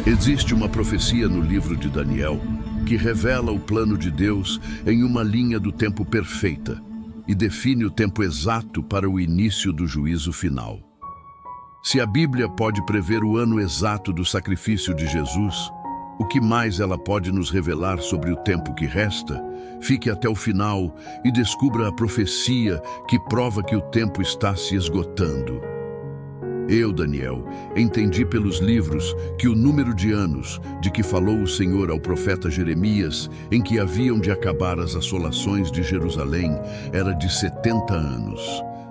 Existe uma profecia no livro de Daniel que revela o plano de Deus em uma linha do tempo perfeita e define o tempo exato para o início do juízo final. Se a Bíblia pode prever o ano exato do sacrifício de Jesus, o que mais ela pode nos revelar sobre o tempo que resta? Fique até o final e descubra a profecia que prova que o tempo está se esgotando. Eu, Daniel, entendi pelos livros que o número de anos de que falou o Senhor ao profeta Jeremias, em que haviam de acabar as assolações de Jerusalém, era de 70 anos.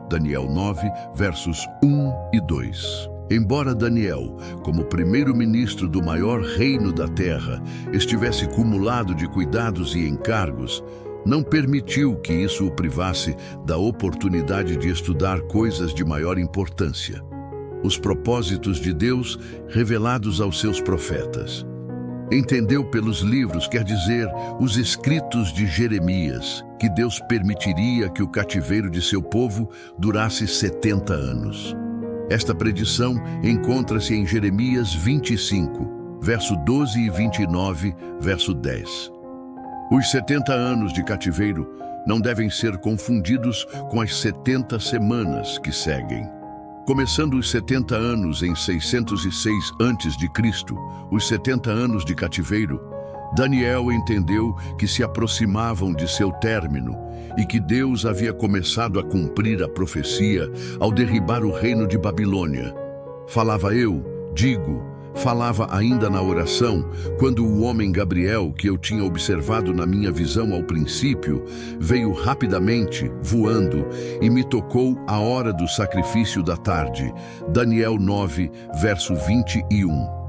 Daniel 9, versos 1 e 2. Embora Daniel, como primeiro-ministro do maior reino da terra, estivesse cumulado de cuidados e encargos, não permitiu que isso o privasse da oportunidade de estudar coisas de maior importância: os propósitos de Deus revelados aos seus profetas. Entendeu pelos livros, quer dizer, os escritos de Jeremias, que Deus permitiria que o cativeiro de seu povo durasse 70 anos. Esta predição encontra-se em Jeremias 25, verso 12 e 29, verso 10. Os 70 anos de cativeiro não devem ser confundidos com as 70 semanas que seguem. Começando os 70 anos em 606 a.C., os 70 anos de cativeiro, Daniel entendeu que se aproximavam de seu término e que Deus havia começado a cumprir a profecia ao derribar o reino de Babilônia. Falava ainda na oração, quando o homem Gabriel, que eu tinha observado na minha visão ao princípio, veio rapidamente, voando, e me tocou à hora do sacrifício da tarde. Daniel 9, verso 21.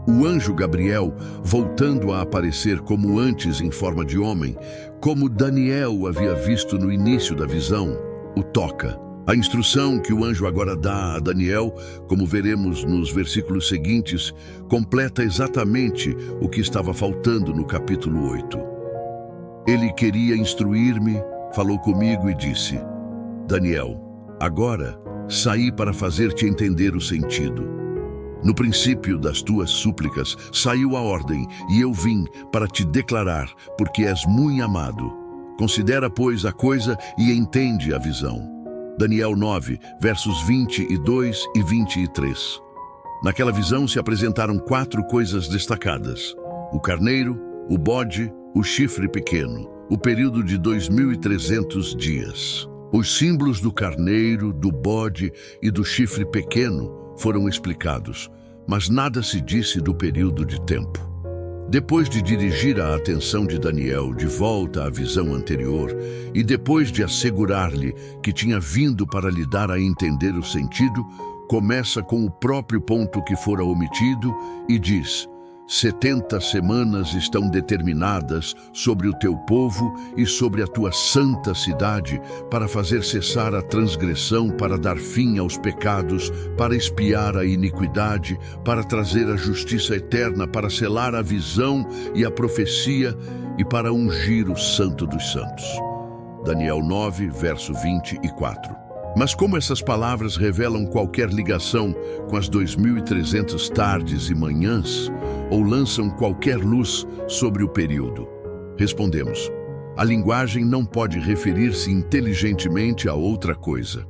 O anjo Gabriel, voltando a aparecer como antes em forma de homem, como Daniel havia visto no início da visão, o toca. A instrução que o anjo agora dá a Daniel, como veremos nos versículos seguintes, completa exatamente o que estava faltando no capítulo 8. Ele queria instruir-me, falou comigo e disse: Daniel, agora saí para fazer-te entender o sentido. No princípio das tuas súplicas saiu a ordem, e eu vim para te declarar, porque és muito amado. Considera, pois, a coisa e entende a visão. Daniel 9, versos 22 e 23. Naquela visão se apresentaram 4 coisas destacadas: o carneiro, o bode, o chifre pequeno, o período de 2.300 dias. Os símbolos do carneiro, do bode e do chifre pequeno foram explicados, mas nada se disse do período de tempo. Depois de dirigir a atenção de Daniel de volta à visão anterior e depois de assegurar-lhe que tinha vindo para lhe dar a entender o sentido, começa com o próprio ponto que fora omitido e diz: 70 semanas estão determinadas sobre o teu povo e sobre a tua santa cidade, para fazer cessar a transgressão, para dar fim aos pecados, para expiar a iniquidade, para trazer a justiça eterna, para selar a visão e a profecia e para ungir o Santo dos Santos. Daniel 9, verso 24. Mas como essas palavras revelam qualquer ligação com as 2.300 tardes e manhãs, ou lançam qualquer luz sobre o período? Respondemos: a linguagem não pode referir-se inteligentemente a outra coisa.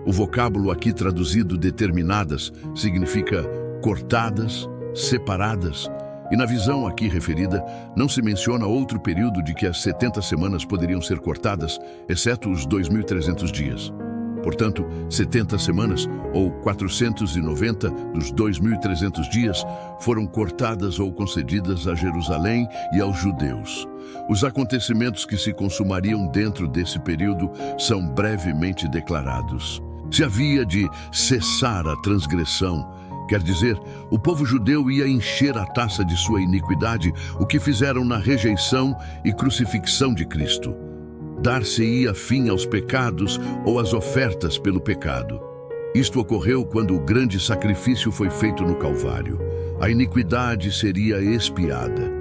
O vocábulo aqui traduzido determinadas significa cortadas, separadas, e na visão aqui referida não se menciona outro período de que as 70 semanas poderiam ser cortadas, exceto os 2.300 dias. Portanto, 70 semanas, ou 490 dos 2.300 dias, foram cortadas ou concedidas a Jerusalém e aos judeus. Os acontecimentos que se consumariam dentro desse período são brevemente declarados. Se havia de cessar a transgressão, quer dizer, o povo judeu ia encher a taça de sua iniquidade, o que fizeram na rejeição e crucifixão de Cristo. Dar-se-ia fim aos pecados ou às ofertas pelo pecado. Isto ocorreu quando o grande sacrifício foi feito no Calvário. A iniquidade seria expiada.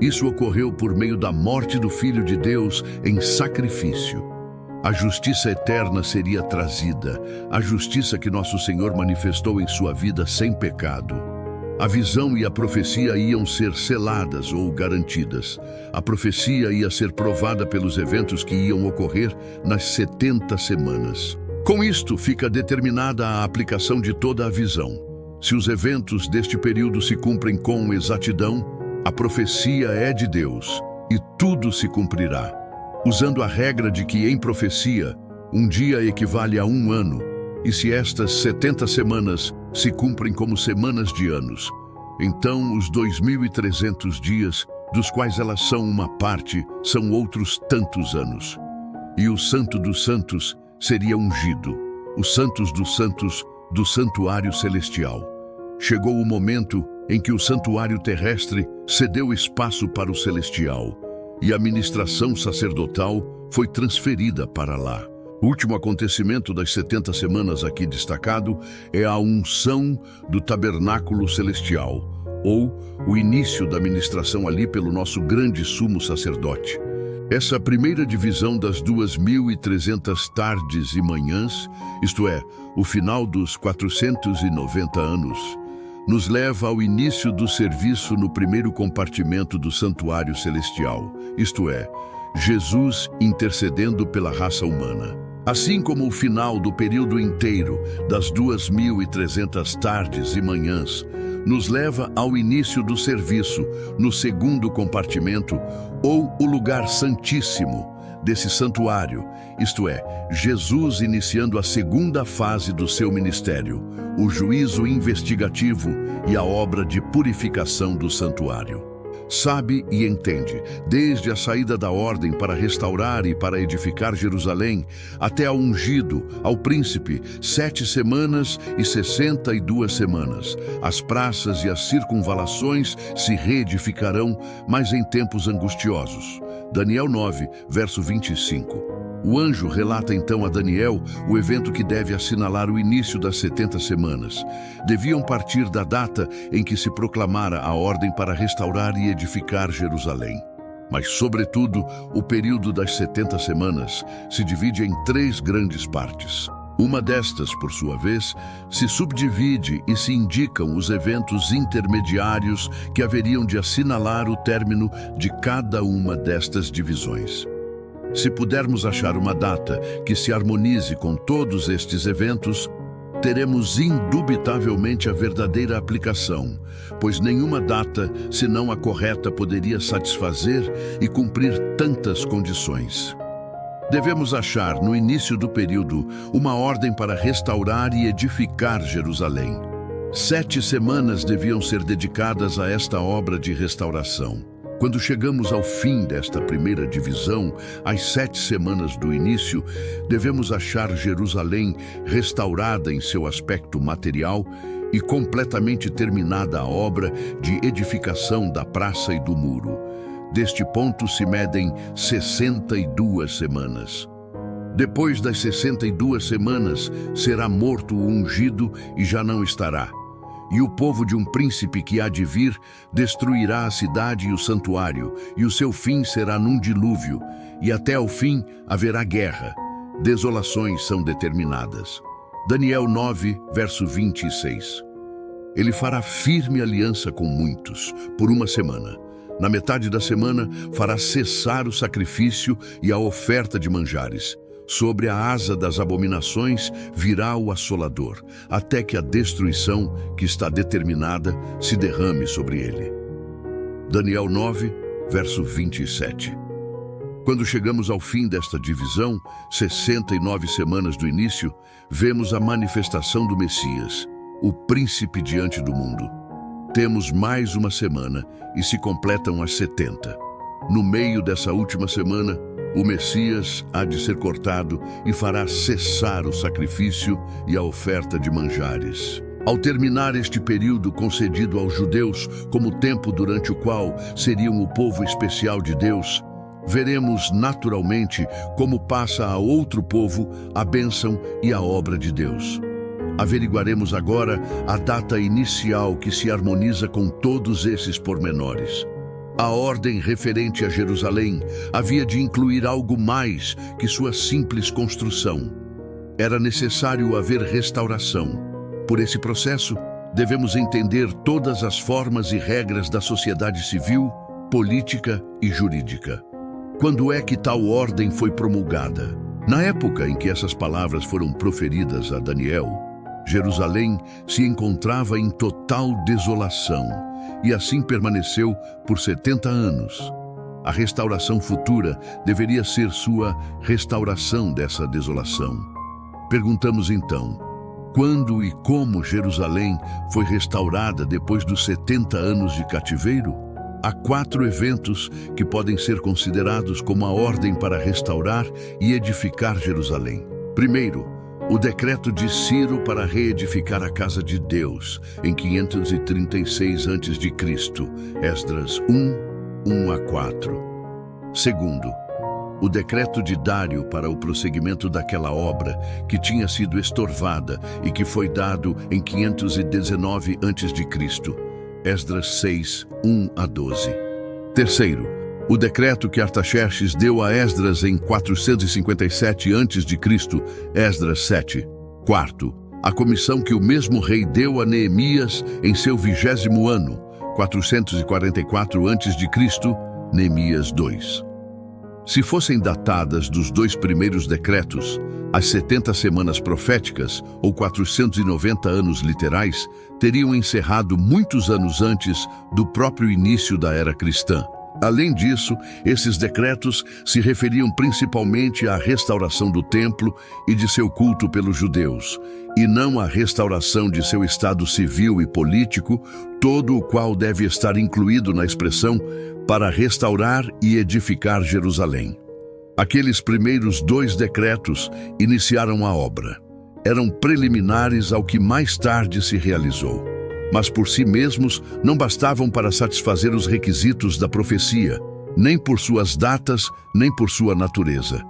Isso ocorreu por meio da morte do Filho de Deus em sacrifício. A justiça eterna seria trazida, a justiça que nosso Senhor manifestou em sua vida sem pecado. A visão e a profecia iam ser seladas ou garantidas. A profecia ia ser provada pelos eventos que iam ocorrer nas 70 semanas. Com isto, fica determinada a aplicação de toda a visão. Se os eventos deste período se cumprem com exatidão, a profecia é de Deus e tudo se cumprirá. Usando a regra de que, em profecia, um dia equivale a um ano, e se estas 70 semanas se cumprem como semanas de anos, então os 2.300 dias, dos quais elas são uma parte, são outros tantos anos. E o Santo dos Santos seria ungido, os Santos dos Santos do santuário celestial. Chegou o momento em que o santuário terrestre cedeu espaço para o celestial, e a ministração sacerdotal foi transferida para lá. O último acontecimento das 70 semanas aqui destacado é a unção do tabernáculo celestial, ou o início da ministração ali pelo nosso grande sumo sacerdote. Essa primeira divisão das 2.300 tardes e manhãs, isto é, o final dos 490 anos, nos leva ao início do serviço no primeiro compartimento do santuário celestial, isto é, Jesus intercedendo pela raça humana. Assim como o final do período inteiro das 2.300 tardes e manhãs nos leva ao início do serviço no segundo compartimento, ou o lugar santíssimo desse santuário, isto é, Jesus iniciando a segunda fase do seu ministério, o juízo investigativo e a obra de purificação do santuário. Sabe e entende, desde a saída da ordem para restaurar e para edificar Jerusalém, até ao ungido, ao príncipe, 7 semanas e 62 semanas. As praças e as circunvalações se reedificarão, mas em tempos angustiosos. Daniel 9, verso 25. O anjo relata então a Daniel o evento que deve assinalar o início das 70 semanas. Deviam partir da data em que se proclamara a ordem para restaurar e edificar Jerusalém. Mas, sobretudo, o período das 70 semanas se divide em 3 grandes partes. Uma destas, por sua vez, se subdivide e se indicam os eventos intermediários que haveriam de assinalar o término de cada uma destas divisões. Se pudermos achar uma data que se harmonize com todos estes eventos, teremos indubitavelmente a verdadeira aplicação, pois nenhuma data, senão a correta, poderia satisfazer e cumprir tantas condições. Devemos achar, no início do período, uma ordem para restaurar e edificar Jerusalém. 7 semanas deviam ser dedicadas a esta obra de restauração. Quando chegamos ao fim desta primeira divisão, às 7 semanas do início, devemos achar Jerusalém restaurada em seu aspecto material e completamente terminada a obra de edificação da praça e do muro. Deste ponto se medem 62 semanas. Depois das 62 semanas, será morto o ungido e já não estará. E o povo de um príncipe que há de vir destruirá a cidade e o santuário, e o seu fim será num dilúvio, e até ao fim haverá guerra. Desolações são determinadas. Daniel 9, verso 26. Ele fará firme aliança com muitos, por uma semana. Na metade da semana, fará cessar o sacrifício e a oferta de manjares. Sobre a asa das abominações virá o assolador, até que a destruição, que está determinada, se derrame sobre ele. Daniel 9, verso 27. Quando chegamos ao fim desta divisão, 69 semanas do início, vemos a manifestação do Messias, o príncipe diante do mundo. Temos mais uma semana e se completam as 70. No meio dessa última semana, o Messias há de ser cortado e fará cessar o sacrifício e a oferta de manjares. Ao terminar este período concedido aos judeus como tempo durante o qual seriam o povo especial de Deus, veremos naturalmente como passa a outro povo a bênção e a obra de Deus. Averiguaremos agora a data inicial que se harmoniza com todos esses pormenores. A ordem referente a Jerusalém havia de incluir algo mais que sua simples construção. Era necessário haver restauração. Por esse processo, devemos entender todas as formas e regras da sociedade civil, política e jurídica. Quando é que tal ordem foi promulgada? Na época em que essas palavras foram proferidas a Daniel, Jerusalém se encontrava em total desolação e assim permaneceu por 70 anos. A restauração futura deveria ser sua restauração dessa desolação. Perguntamos então, quando e como Jerusalém foi restaurada depois dos 70 anos de cativeiro? Há 4 eventos que podem ser considerados como a ordem para restaurar e edificar Jerusalém. Primeiro, o decreto de Ciro para reedificar a casa de Deus, em 536 a.C., Esdras 1:1-4. Segundo, o decreto de Dário para o prosseguimento daquela obra que tinha sido estorvada e que foi dado em 519 a.C., Esdras 6:1-12. Terceiro, o decreto que Artaxerxes deu a Esdras em 457 a.C., Esdras 7. Quarto, a comissão que o mesmo rei deu a Neemias em seu 20º ano, 444 a.C., Neemias 2. Se fossem datadas dos 2 primeiros decretos, as 70 semanas proféticas, ou 490 anos literais, teriam encerrado muitos anos antes do próprio início da era cristã. Além disso, esses decretos se referiam principalmente à restauração do templo e de seu culto pelos judeus, e não à restauração de seu estado civil e político, todo o qual deve estar incluído na expressão para restaurar e edificar Jerusalém. Aqueles primeiros 2 decretos iniciaram a obra. Eram preliminares ao que mais tarde se realizou. Mas por si mesmos não bastavam para satisfazer os requisitos da profecia, nem por suas datas, nem por sua natureza.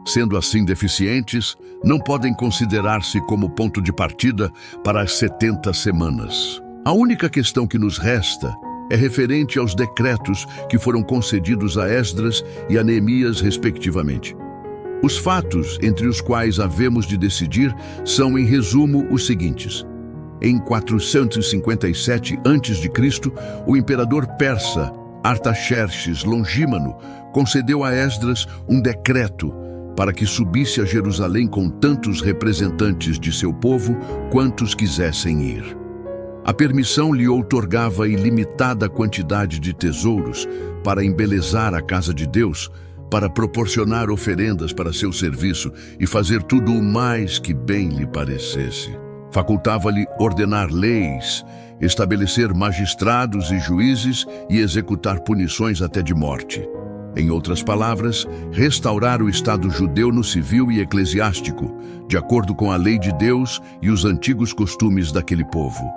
Sendo assim deficientes, não podem considerar-se como ponto de partida para as 70 semanas. A única questão que nos resta é referente aos decretos que foram concedidos a Esdras e a Neemias, respectivamente. Os fatos entre os quais havemos de decidir são, em resumo, os seguintes. Em 457 a.C., o imperador persa Artaxerxes Longímano concedeu a Esdras um decreto para que subisse a Jerusalém com tantos representantes de seu povo quantos quisessem ir. A permissão lhe outorgava ilimitada quantidade de tesouros para embelezar a casa de Deus, para proporcionar oferendas para seu serviço e fazer tudo o mais que bem lhe parecesse. Facultava-lhe ordenar leis, estabelecer magistrados e juízes e executar punições até de morte. Em outras palavras, restaurar o Estado judeu no civil e eclesiástico, de acordo com a lei de Deus e os antigos costumes daquele povo.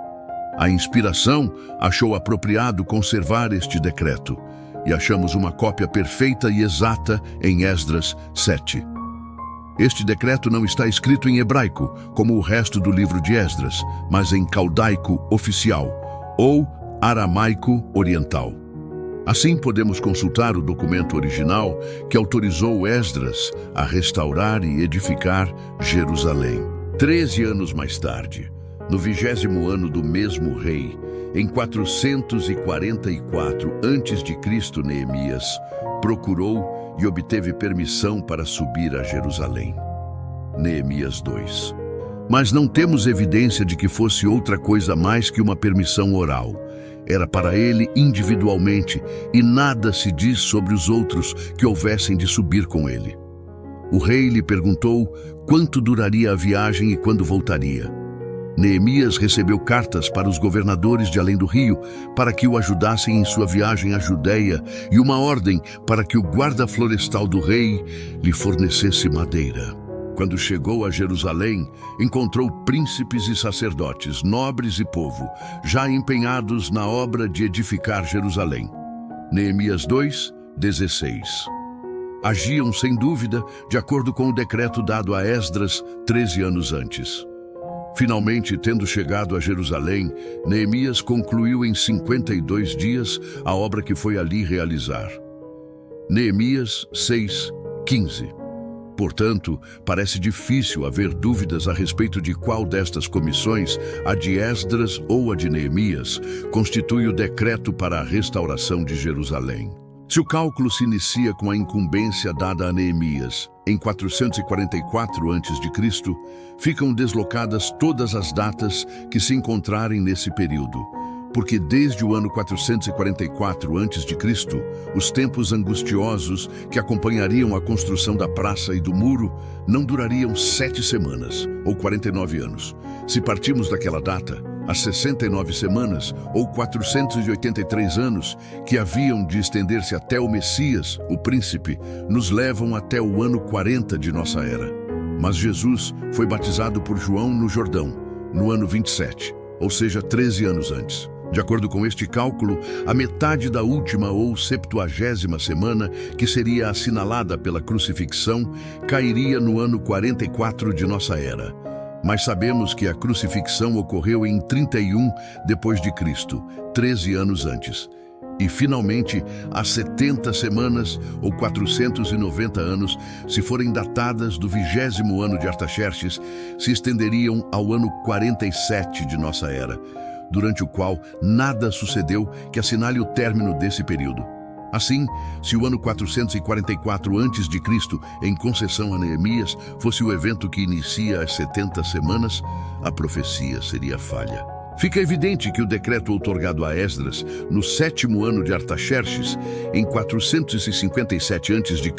A inspiração achou apropriado conservar este decreto, e achamos uma cópia perfeita e exata em Esdras 7. Este decreto não está escrito em hebraico, como o resto do livro de Esdras, mas em caldaico oficial, ou aramaico oriental. Assim, podemos consultar o documento original que autorizou Esdras a restaurar e edificar Jerusalém. 13 anos mais tarde, no 20º ano do mesmo rei, em 444 a.C., Neemias procurou e obteve permissão para subir a Jerusalém. Neemias 2. Mas não temos evidência de que fosse outra coisa mais que uma permissão oral. Era para ele individualmente, e nada se diz sobre os outros que houvessem de subir com ele. O rei lhe perguntou quanto duraria a viagem e quando voltaria. Neemias recebeu cartas para os governadores de além do rio para que o ajudassem em sua viagem à Judeia e uma ordem para que o guarda florestal do rei lhe fornecesse madeira. Quando chegou a Jerusalém, encontrou príncipes e sacerdotes, nobres e povo, já empenhados na obra de edificar Jerusalém. Neemias 2, 16. Agiam, sem dúvida, de acordo com o decreto dado a Esdras 13 anos antes. Finalmente, tendo chegado a Jerusalém, Neemias concluiu em 52 dias a obra que foi ali realizar. Neemias 6, 15. Portanto, parece difícil haver dúvidas a respeito de qual destas comissões, a de Esdras ou a de Neemias, constitui o decreto para a restauração de Jerusalém. Se o cálculo se inicia com a incumbência dada a Neemias em 444 a.C., ficam deslocadas todas as datas que se encontrarem nesse período, porque desde o ano 444 a.C., os tempos angustiosos que acompanhariam a construção da praça e do muro não durariam 7 semanas, ou 49 anos. Se partirmos daquela data, as 69 semanas, ou 483 anos, que haviam de estender-se até o Messias, o príncipe, nos levam até o ano 40 de nossa era. Mas Jesus foi batizado por João no Jordão, no ano 27, ou seja, 13 anos antes. De acordo com este cálculo, a metade da última ou 70ª semana, que seria assinalada pela crucifixão, cairia no ano 44 de nossa era. Mas sabemos que a crucifixão ocorreu em 31 depois de Cristo, 13 anos antes. E, finalmente, as 70 semanas, ou 490 anos, se forem datadas do 20º ano de Artaxerxes, se estenderiam ao ano 47 de nossa era, durante o qual nada sucedeu que assinale o término desse período. Assim, se o ano 444 a.C., em concessão a Neemias, fosse o evento que inicia as 70 semanas, a profecia seria falha. Fica evidente que o decreto outorgado a Esdras, no 7º ano de Artaxerxes, em 457 a.C.,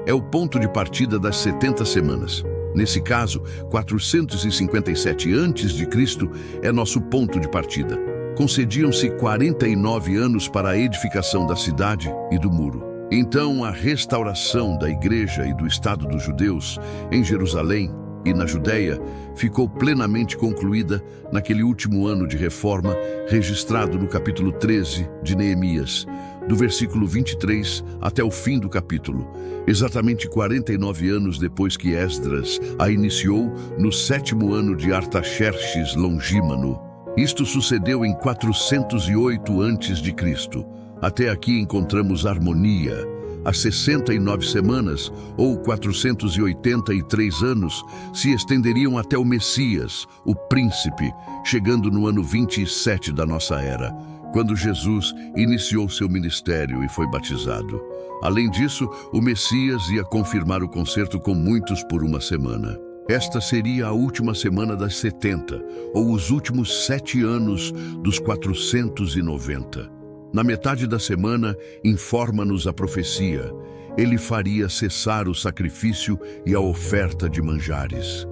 é o ponto de partida das 70 semanas. Nesse caso, 457 a.C. é nosso ponto de partida. Concediam-se 49 anos para a edificação da cidade e do muro. Então, a restauração da igreja e do Estado dos judeus em Jerusalém e na Judéia ficou plenamente concluída naquele último ano de reforma registrado no capítulo 13 de Neemias, do versículo 23 até o fim do capítulo, exatamente 49 anos depois que Esdras a iniciou no 7º ano de Artaxerxes Longímano. Isto sucedeu em 408 a.C. Até aqui encontramos harmonia. As 69 semanas, ou 483 anos, se estenderiam até o Messias, o príncipe, chegando no ano 27 da nossa era, quando Jesus iniciou seu ministério e foi batizado. Além disso, o Messias ia confirmar o concerto com muitos por uma semana. Esta seria a última semana das 70, ou os últimos 7 anos dos 490. Na metade da semana, informa-nos a profecia, ele faria cessar o sacrifício e a oferta de manjares.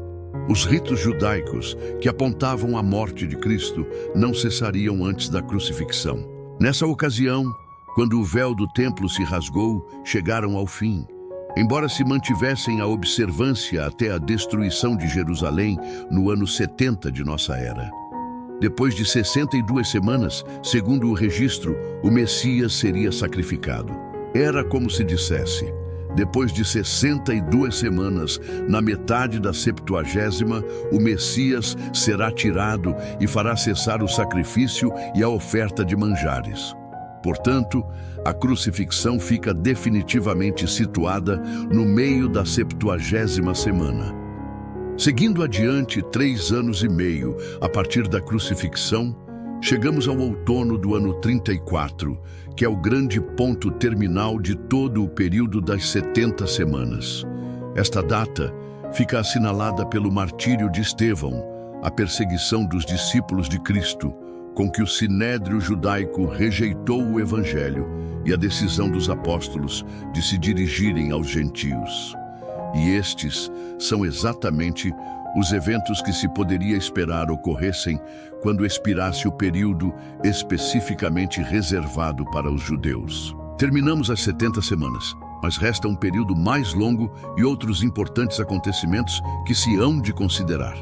Os ritos judaicos, que apontavam a morte de Cristo, não cessariam antes da crucifixão. Nessa ocasião, quando o véu do templo se rasgou, chegaram ao fim. Embora se mantivessem a observância até a destruição de Jerusalém no ano 70 de nossa era. Depois de 62 semanas, segundo o registro, o Messias seria sacrificado. Era como se dissesse: depois de 62 semanas, na metade da 70ª, o Messias será tirado e fará cessar o sacrifício e a oferta de manjares. Portanto, a crucifixão fica definitivamente situada no meio da 70ª semana. Seguindo adiante 3 anos e meio a partir da crucifixão, chegamos ao outono do ano 34, que é o grande ponto terminal de todo o período das 70 semanas. Esta data fica assinalada pelo martírio de Estevão, a perseguição dos discípulos de Cristo, com que o sinédrio judaico rejeitou o Evangelho e a decisão dos apóstolos de se dirigirem aos gentios. E estes são exatamente os eventos que se poderia esperar ocorressem quando expirasse o período especificamente reservado para os judeus. Terminamos as 70 semanas, mas resta um período mais longo e outros importantes acontecimentos que se hão de considerar.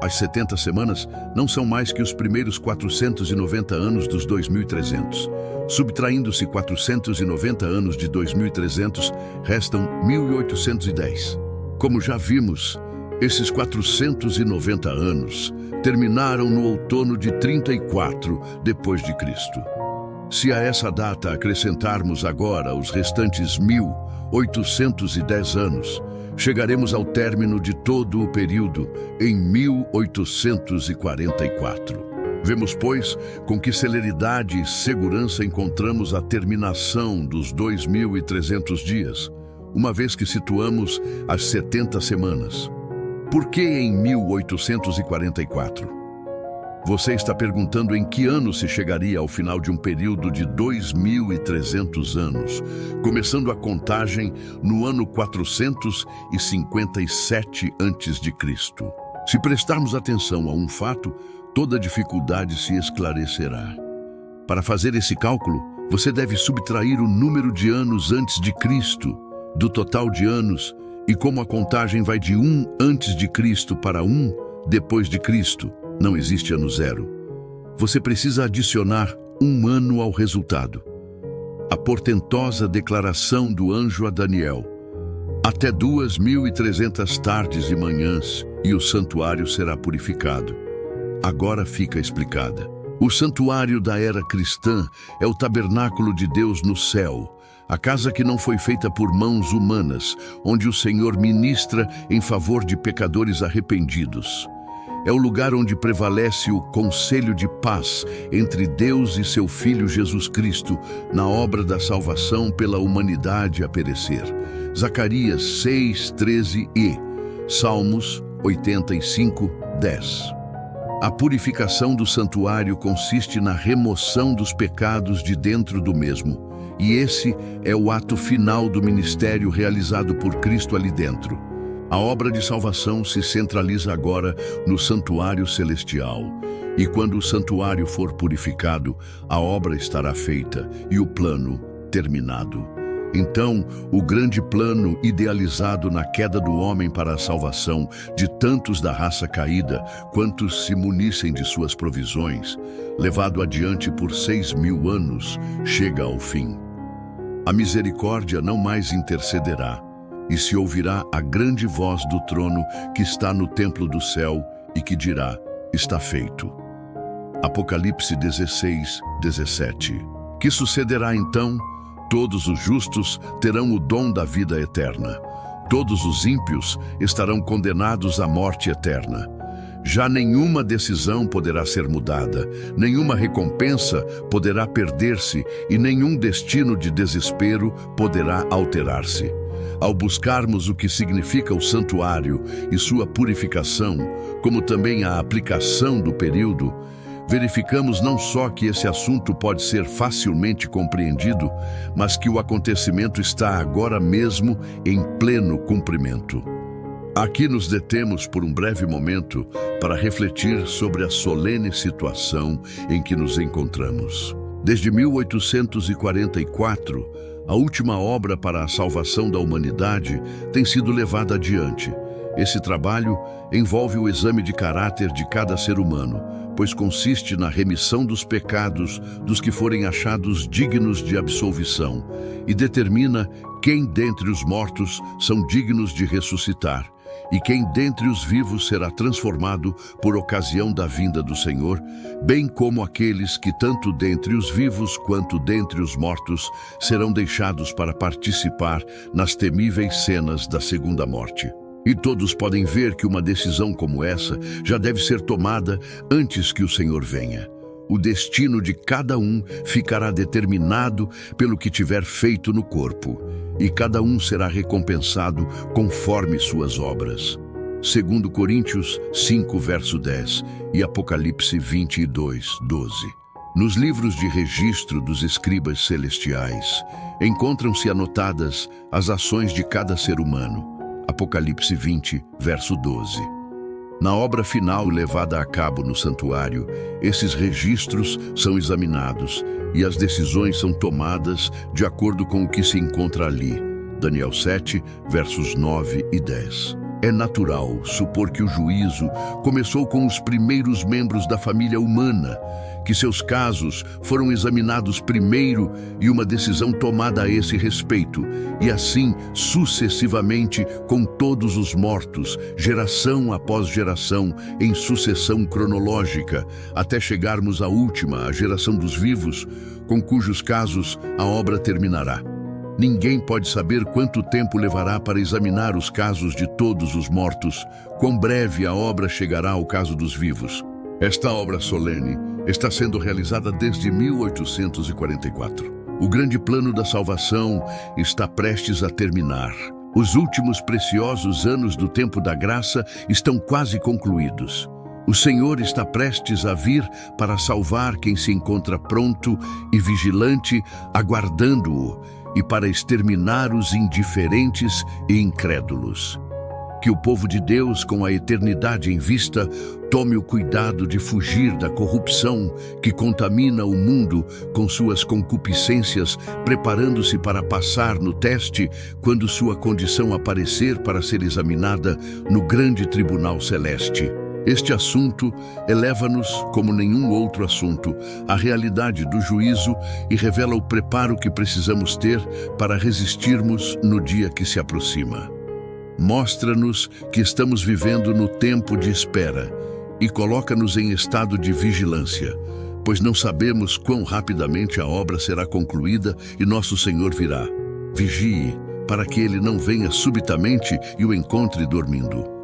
As 70 semanas não são mais que os primeiros 490 anos dos 2300. Subtraindo-se 490 anos de 2300, restam 1810. Como já vimos, esses 490 anos terminaram no outono de 34 depois de Cristo. Se a essa data acrescentarmos agora os restantes 1810 anos, chegaremos ao término de todo o período em 1844. Vemos, pois, com que celeridade e segurança encontramos a terminação dos 2.300 dias, uma vez que situamos as 70 semanas. Por que em 1844? Você está perguntando em que ano se chegaria ao final de um período de 2.300 anos, começando a contagem no ano 457 a.C. Se prestarmos atenção a um fato, toda dificuldade se esclarecerá. Para fazer esse cálculo, você deve subtrair o número de anos antes de Cristo do total de anos e como a contagem vai de 1 antes de Cristo para 1 depois de Cristo, não existe ano zero. Você precisa adicionar 1 ano ao resultado. A portentosa declaração do anjo a Daniel: até 2.300 tardes e manhãs e o santuário será purificado. Agora fica explicada. O santuário da era cristã é o tabernáculo de Deus no céu, a casa que não foi feita por mãos humanas, onde o Senhor ministra em favor de pecadores arrependidos. É o lugar onde prevalece o conselho de paz entre Deus e seu Filho Jesus Cristo na obra da salvação pela humanidade a perecer. Zacarias 6:13 e Salmos 85:10. A purificação do santuário consiste na remoção dos pecados de dentro do mesmo, e esse é o ato final do ministério realizado por Cristo ali dentro. A obra de salvação se centraliza agora no santuário celestial, e quando o santuário for purificado, a obra estará feita e o plano terminado. Então, o grande plano idealizado na queda do homem para a salvação de tantos da raça caída, quantos se munissem de suas provisões, levado adiante por 6.000 anos, chega ao fim. A misericórdia não mais intercederá, e se ouvirá a grande voz do trono que está no templo do céu e que dirá: está feito. Apocalipse 16:17. Que sucederá então? Todos os justos terão o dom da vida eterna. Todos os ímpios estarão condenados à morte eterna. Já nenhuma decisão poderá ser mudada, nenhuma recompensa poderá perder-se e nenhum destino de desespero poderá alterar-se. Ao buscarmos o que significa o santuário e sua purificação, como também a aplicação do período, verificamos não só que esse assunto pode ser facilmente compreendido, mas que o acontecimento está agora mesmo em pleno cumprimento. Aqui nos detemos por um breve momento para refletir sobre a solene situação em que nos encontramos. Desde 1844, a última obra para a salvação da humanidade tem sido levada adiante. Esse trabalho envolve o exame de caráter de cada ser humano, pois consiste na remissão dos pecados dos que forem achados dignos de absolvição e determina quem dentre os mortos são dignos de ressuscitar e quem dentre os vivos será transformado por ocasião da vinda do Senhor, bem como aqueles que tanto dentre os vivos quanto dentre os mortos serão deixados para participar nas temíveis cenas da segunda morte. E todos podem ver que uma decisão como essa já deve ser tomada antes que o Senhor venha. O destino de cada um ficará determinado pelo que tiver feito no corpo, e cada um será recompensado conforme suas obras. 2 Coríntios 5, verso 10 e Apocalipse 22:12. Nos livros de registro dos escribas celestiais, encontram-se anotadas as ações de cada ser humano. Apocalipse 20, verso 12. Na obra final levada a cabo no santuário, esses registros são examinados e as decisões são tomadas de acordo com o que se encontra ali. Daniel 7, versos 9 e 10. É natural supor que o juízo começou com os primeiros membros da família humana, que seus casos foram examinados primeiro e uma decisão tomada a esse respeito, e assim sucessivamente com todos os mortos, geração após geração, em sucessão cronológica, até chegarmos à última, a geração dos vivos, com cujos casos a obra terminará. Ninguém pode saber quanto tempo levará para examinar os casos de todos os mortos, quão breve a obra chegará ao caso dos vivos. Esta obra solene está sendo realizada desde 1844. O grande plano da salvação está prestes a terminar. Os últimos preciosos anos do tempo da graça estão quase concluídos. O Senhor está prestes a vir para salvar quem se encontra pronto e vigilante, aguardando-o, e para exterminar os indiferentes e incrédulos. Que o povo de Deus, com a eternidade em vista, tome o cuidado de fugir da corrupção que contamina o mundo com suas concupiscências, preparando-se para passar no teste quando sua condição aparecer para ser examinada no grande tribunal celeste. Este assunto eleva-nos, como nenhum outro assunto, à realidade do juízo e revela o preparo que precisamos ter para resistirmos no dia que se aproxima. Mostra-nos que estamos vivendo no tempo de espera e coloca-nos em estado de vigilância, pois não sabemos quão rapidamente a obra será concluída e nosso Senhor virá. Vigie, para que ele não venha subitamente e o encontre dormindo.